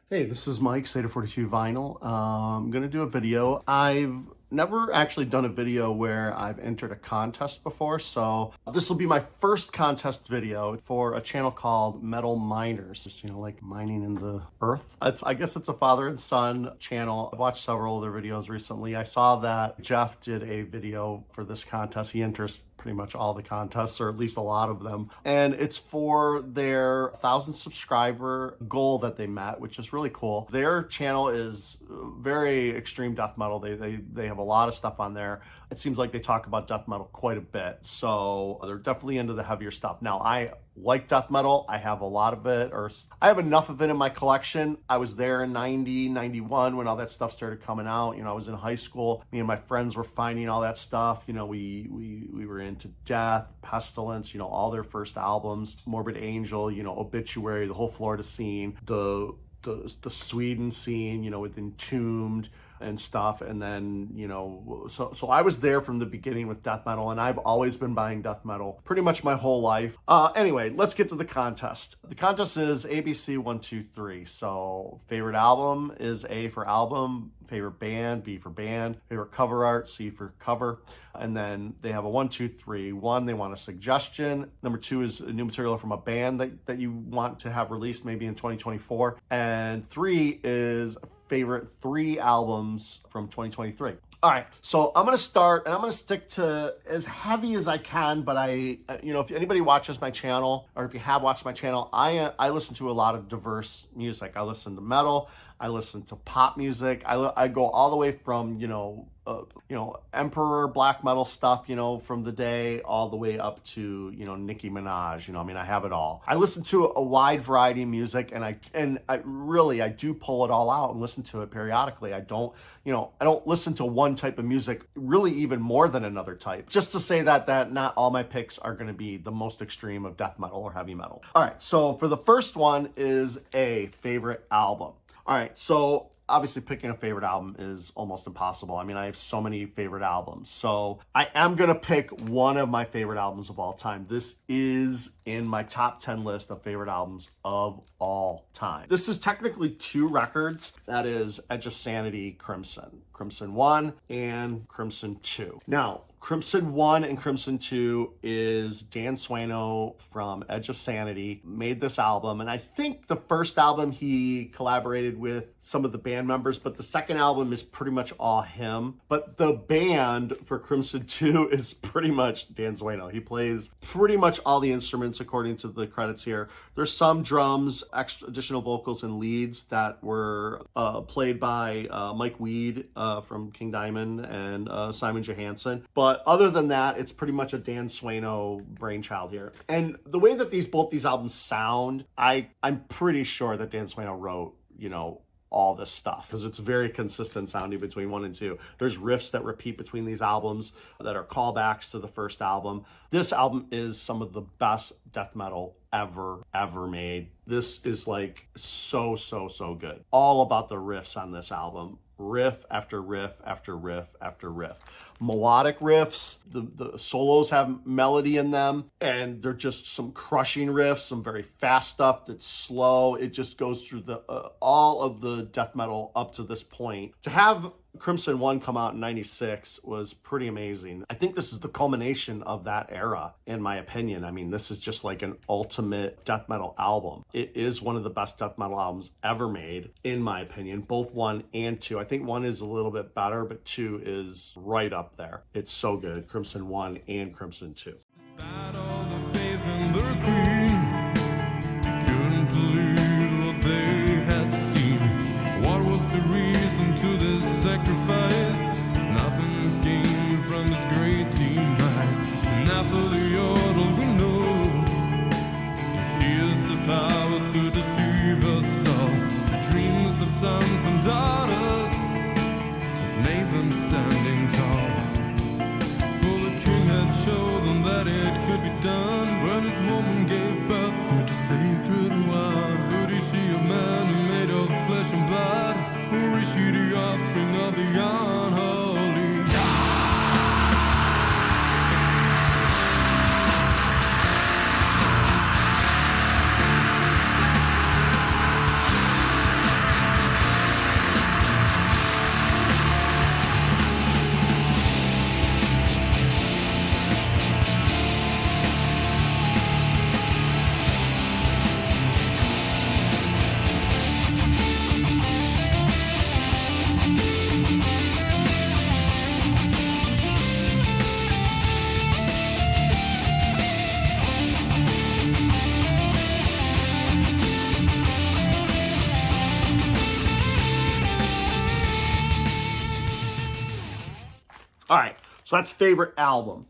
Hey, this is Mike, Seder 42 Vinyl. I'm going to do a video. I've never actually done a video where I've entered a contest before, so this will be my first contest video for a channel called Metal Miners. Just, like mining in the earth. I guess it's a father and son channel. I've watched several of their videos recently. I saw that Jeff did a video for this contest. He enters pretty much all the contests, or at least a lot of them. And it's for their 1,000 subscriber goal that they met, which is really cool. Their channel is very extreme death metal. They have a lot of stuff on there. It seems like they talk about death metal quite a bit. So they're definitely into the heavier stuff. Now, I like death metal. I have a lot of it, or I have enough of it in my collection. I was there in 90, 91 when all that stuff started coming out. I was in high school. Me and my friends were finding all that stuff. We were into Death, Pestilence, all their first albums, Morbid Angel, Obituary, the whole Florida scene, the Sweden scene, with Entombed and stuff. And then, so I was there from the beginning with death metal, and I've always been buying death metal pretty much my whole life. Anyway, let's get to the contest. The contest is ABC 1, 2, 3. So favorite album is A for album, favorite band, B for band, favorite cover art, C for cover. And then they have a 1, 2, 3. 1, they want a suggestion. Number 2 is new material from a band that you want to have released maybe in 2024. And 3 is favorite 3 albums from 2023. All right, so I'm gonna start, and I'm gonna stick to as heavy as I can, but if anybody watches my channel, or if you have watched my channel, I listen to a lot of diverse music. I listen to metal, I listen to pop music, I go all the way from, Emperor black metal stuff, from the day, all the way up to, Nicki Minaj, I have it all. I listen to a wide variety of music, and I do pull it all out and listen to it periodically. I don't listen to one type of music really even more than another type. Just to say that not all my picks are going to be the most extreme of death metal or heavy metal. All right, so for the first one is a favorite album. All right, so obviously picking a favorite album is almost impossible. I have so many favorite albums. So I am going to pick one of my favorite albums of all time. This is in my top 10 list of favorite albums of all time. This is technically 2 records. That is Edge of Sanity, Crimson. Crimson 1 and Crimson 2. Now, Crimson 1 and Crimson 2 is Dan Swano from Edge of Sanity made this album. And I think the first album he collaborated with some of the band members, but the second album is pretty much all him. But the band for Crimson 2 is pretty much Dan Swano. He plays pretty much all the instruments according to the credits here. There's some drums, extra additional vocals and leads that were played by Mike Weed from King Diamond and Simon Johansson. But other than that, it's pretty much a Dan Swano brainchild here. And the way that both these albums sound, I'm pretty sure that Dan Swano wrote, all this stuff, because it's very consistent sounding between 1 and 2. There's riffs that repeat between these albums that are callbacks to the first album. This album is some of the best death metal ever made. This is like so good. All about the riffs on this album. Riff after riff after riff after riff. Melodic riffs, the solos have melody in them, and they're just some crushing riffs, some very fast stuff that's slow. It just goes through all of the death metal up to this point. To have Crimson 1 come out in 96 was pretty amazing. I think this is the culmination of that era, in my opinion. This is just like an ultimate death metal album. It is one of the best death metal albums ever made, in my opinion, both 1 and 2. I think 1 is a little bit better, but 2 is right up there. It's so good, Crimson 1 and Crimson 2. Sacrifice, nothing's gained from this great demise. And after the yodel we know she is the power to deceive us all. The dreams of sons and daughters has made them standing tall. For the king had shown them that it could be done when his woman gave All right, so that's favorite album.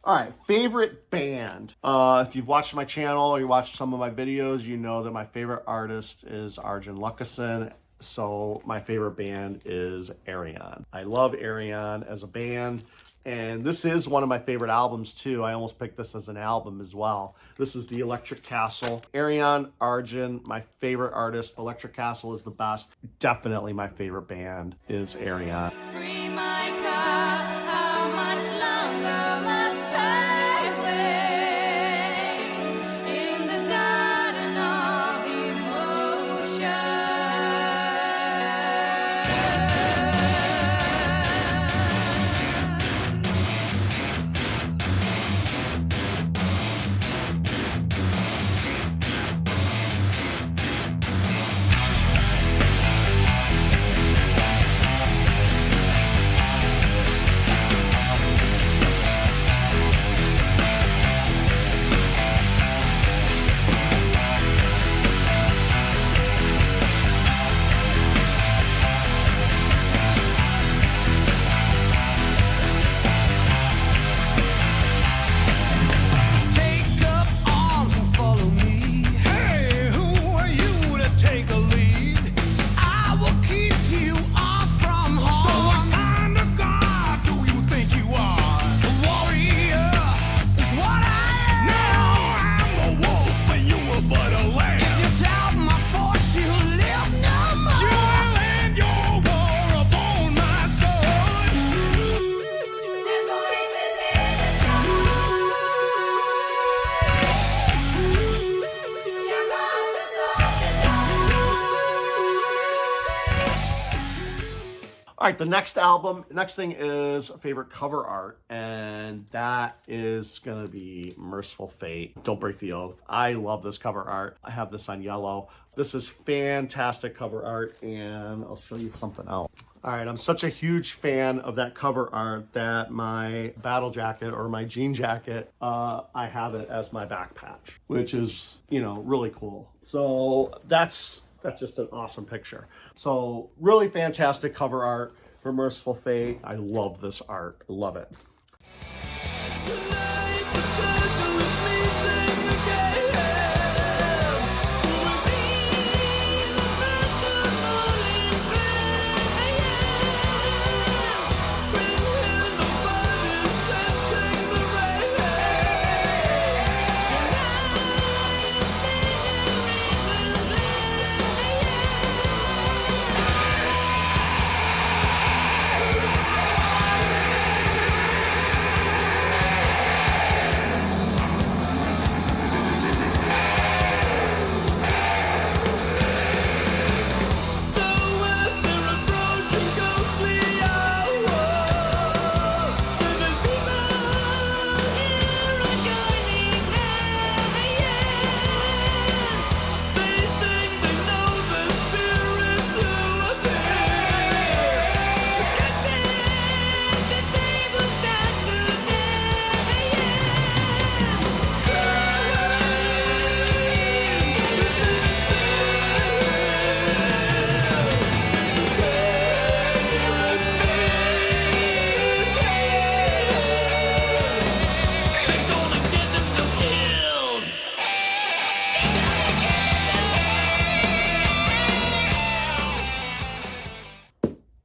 All right, favorite band. If you've watched my channel or you watched some of my videos, you know that my favorite artist is Arjen Lucassen. So my favorite band is Ayreon. I love Ayreon as a band. And this is one of my favorite albums too. I almost picked this as an album as well. This is the Electric Castle. Ayreon, Arjen, my favorite artist. Electric Castle is the best. Definitely my favorite band is Ayreon. Free my car, how much longer must I wait in the garden of Take up arms and follow me. Hey, who are you to take a lead? I will keep you off from harm. So what kind of god do you think you are? A warrior is what I am. Now I'm a wolf and you were but a lamb. If you doubt my force, you'll live no more. You will end your war upon my sword. and voices in the sky shall cause us all to die. All right, the next thing is favorite cover art, and that is gonna be Merciful Fate, Don't Break the Oath. I love this cover art. I have this on yellow. This is fantastic cover art, and I'll show you something else. All right, I'm such a huge fan of that cover art that my battle jacket or my jean jacket, I have it as my back patch, which is, really cool. So that's just an awesome picture. So really fantastic cover art for Merciful Fate. I love this art. I love it. Tonight the circle is meeting again. We'll be the festival in trance. Bring in the bodies, sensing the rain. Tonight is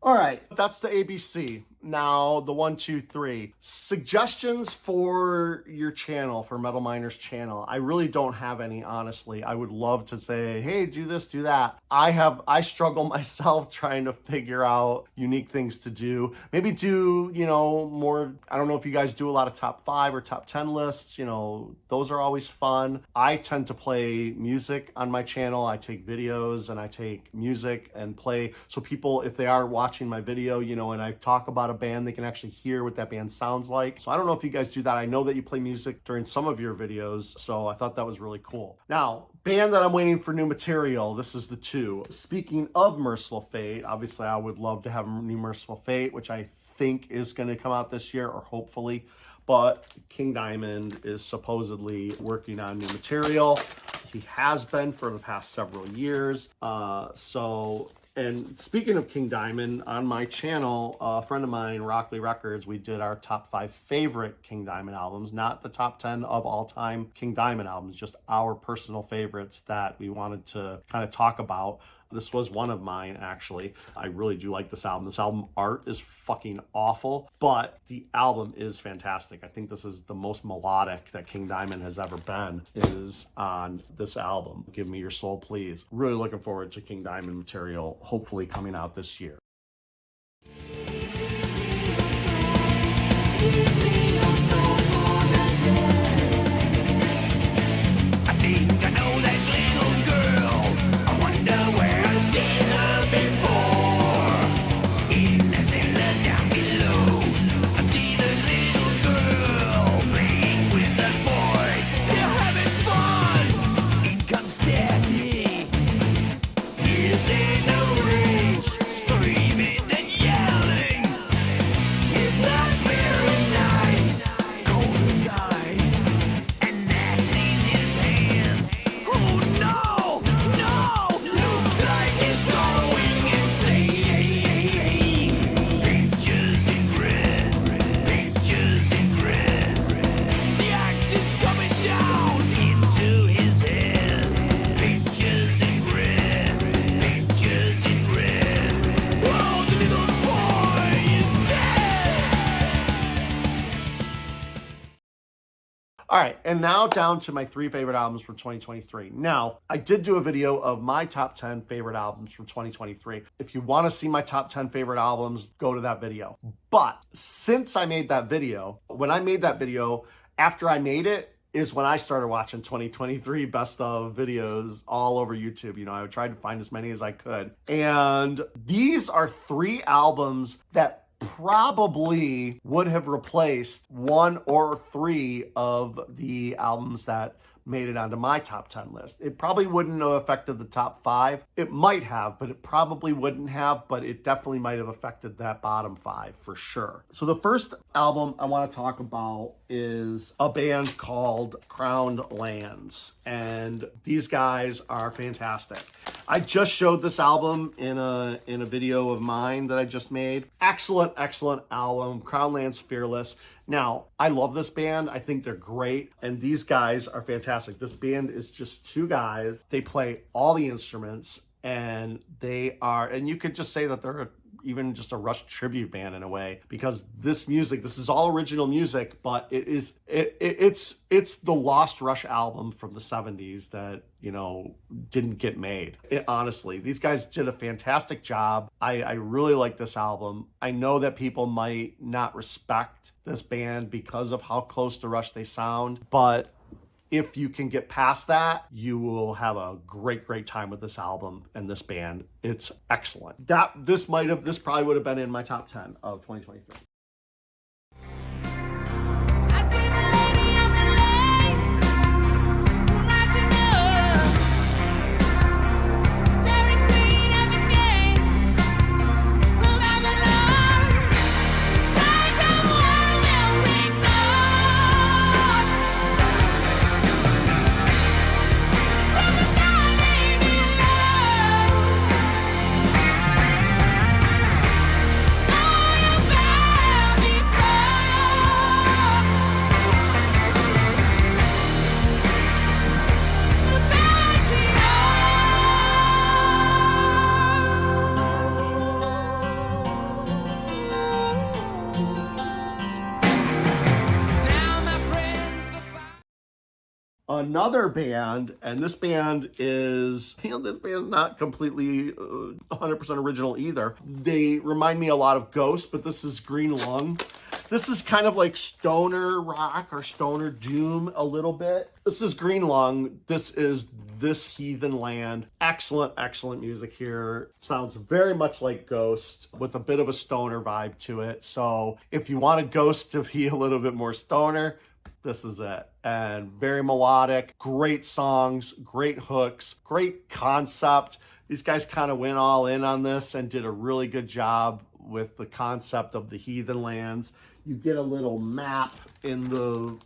All right, that's the ABC. Now the 1, 2, 3 suggestions for your channel, for Metal Miners channel. I really don't have any, honestly. I would love to say, hey, do this, do that. I struggle myself trying to figure out unique things to do. Maybe do, more, I don't know if you guys do a lot of top 5 or top 10 lists, those are always fun. I tend to play music on my channel. I take videos and I take music and play. So people, if they are watching my video, and I talk about a band, they can actually hear what that band sounds like. So I don't know if you guys do that. I know that you play music during some of your videos, so I thought that was really cool. Now, band that I'm waiting for new material, this is the 2. Speaking of Merciful Fate, obviously I would love to have new Merciful Fate, which I think is going to come out this year, or hopefully, but King Diamond is supposedly working on new material. He has been for the past several years. So And speaking of King Diamond, on my channel, a friend of mine, Rockley Records, we did our top 5 favorite King Diamond albums, not the top 10 of all time King Diamond albums, just our personal favorites that we wanted to kind of talk about. This was one of mine, actually. I really do like this album. This album art is fucking awful, but the album is fantastic. I think this is the most melodic that King Diamond has ever been, is on this album. Give Me Your Soul, Please. Really looking forward to King Diamond material, hopefully coming out this year. I think I know that little girl. I wonder where I've seen her before. In the cellar down below, I see the little girl playing with that boy. They're having fun. In comes Daddy. He's in a rage, screaming and yelling. He's not very nice. Cold as ice, and that's in his hand. Oh no, no! Looks like he's going insane. Pictures in red, pictures in red. The axe is coming down into his head. Pictures in red, pictures in red. Oh, the little boy is dead. All right, and now down to my 3 favorite albums from 2023. Now, I did do a video of my top 10 favorite albums from 2023. If you want to see my top 10 favorite albums, go to that video. But since I made that video, when I made that video, after I made it, is when I started watching 2023 best of videos all over YouTube. You know, I tried to find as many as I could. And these are 3 albums that probably would have replaced 1 or 3 of the albums that made it onto my top 10 list. It probably wouldn't have affected the top 5. It might have, but it probably wouldn't have, but it definitely might have affected that bottom 5 for sure. So the first album I want to talk about is a band called Crowned Lands, and these guys are fantastic. I just showed this album in a video of mine that I just made. Excellent album, Crowned Lands Fearless. Now, I love this band. I think they're great, and these guys are fantastic. This band is just 2 guys. They play all the instruments, and and you could just say that they're even just a Rush tribute band in a way, because this is all original music, but it's the lost Rush album from the 70s that, you know, didn't get made. Honestly, these guys did a fantastic job. I really like this album. I know that people might not respect this band because of how close to Rush they sound, but if you can get past that, you will have a great time with this album and this band. It's excellent. This probably would have been in my top 10 of 2023. I see the lady of the lake, rising up, fairy queen of the gates of Babylon. Rise up, war will we go? From the darling in love, all you bow before. Another band, and this band is, not completely 100% original either. They remind me a lot of Ghost, but this is Green Lung. This is kind of like stoner rock or stoner doom a little bit. This is Green Lung. This is This Heathen Land. Excellent music here. Sounds very much like Ghost with a bit of a stoner vibe to it. So if you wanted Ghost to be a little bit more stoner, this is it. And very melodic, great songs, great hooks, great concept. These guys kind of went all in on this and did a really good job with the concept of the Heathen Lands. You get a little map in the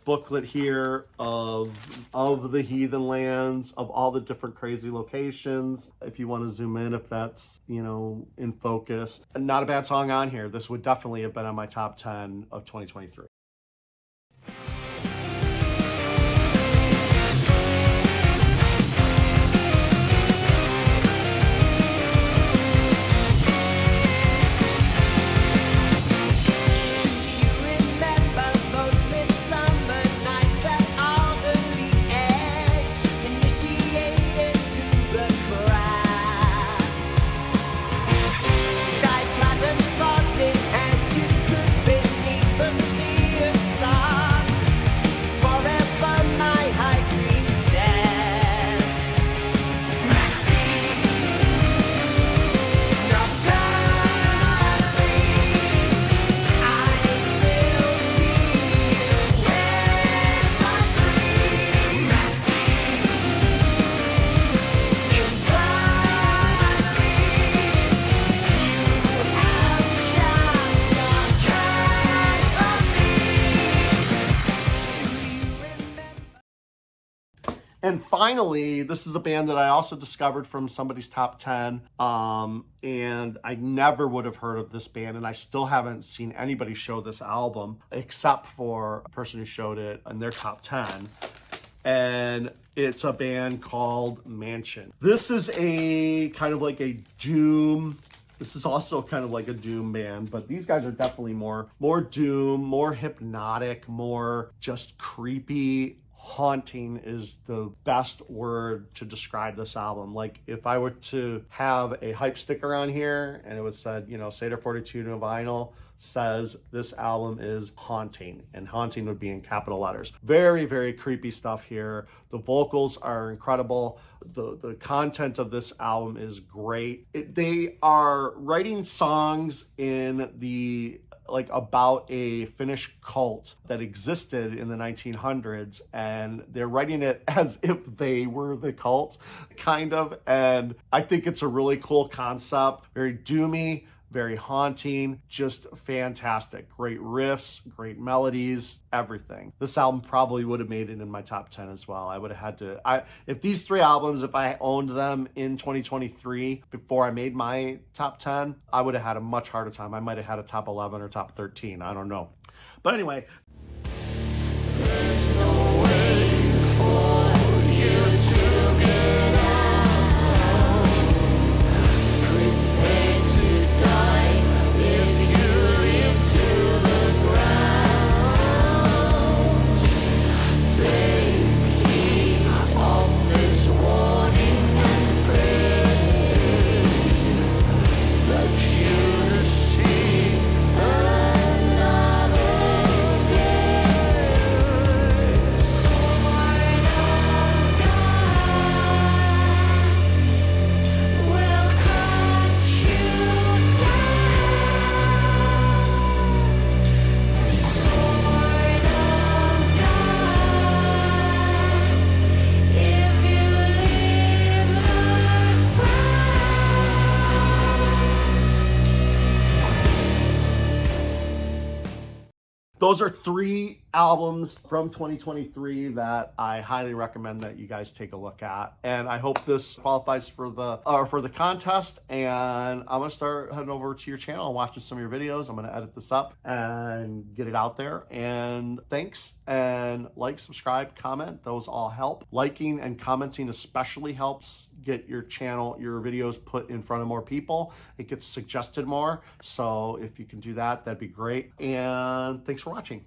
booklet here of the heathen lands, of all the different crazy locations. If you want to zoom in, if that's, in focus. Not a bad song on here. This would definitely have been on my top 10 of 2023. And finally, this is a band that I also discovered from somebody's top 10. And I never would have heard of this band, and I still haven't seen anybody show this album except for a person who showed it in their top 10. And it's a band called Mansion. This is a kind of like a doom. This is also kind of like a doom band, but these guys are definitely more doom, more hypnotic, more just creepy. Haunting is the best word to describe this album. Like, if I were to have a hype sticker on here and it would said, Seder 42 to vinyl says this album is haunting, and haunting would be in capital letters. Very, very creepy stuff here. The vocals are incredible. The content of this album is great. They are writing songs in the about a Finnish cult that existed in the 1900s, and they're writing it as if they were the cult, kind of. And I think it's a really cool concept. Very doomy, very haunting, just fantastic. Great riffs, great melodies, everything. This album probably would have made it in my top 10 as well. I would have had to, if these three albums, if I owned them in 2023 before I made my top 10, I would have had a much harder time. I might have had a top 11 or top 13. I don't know. But anyway. There's no way for you to get out. Prepare to die if you live to the ground. Take heed of this warning and pray that you see another day. Sword of God will cut you down. Sword of God, if you leave the ground. Those are three albums from 2023 that I highly recommend that you guys take a look at. And I hope this qualifies for the contest. And I'm gonna start heading over to your channel and watching some of your videos. I'm gonna edit this up and get it out there. And thanks. And like, subscribe, comment. Those all help. Liking and commenting especially helps get your channel, your videos put in front of more people. It gets suggested more. So if you can do that, that'd be great. And thanks for watching.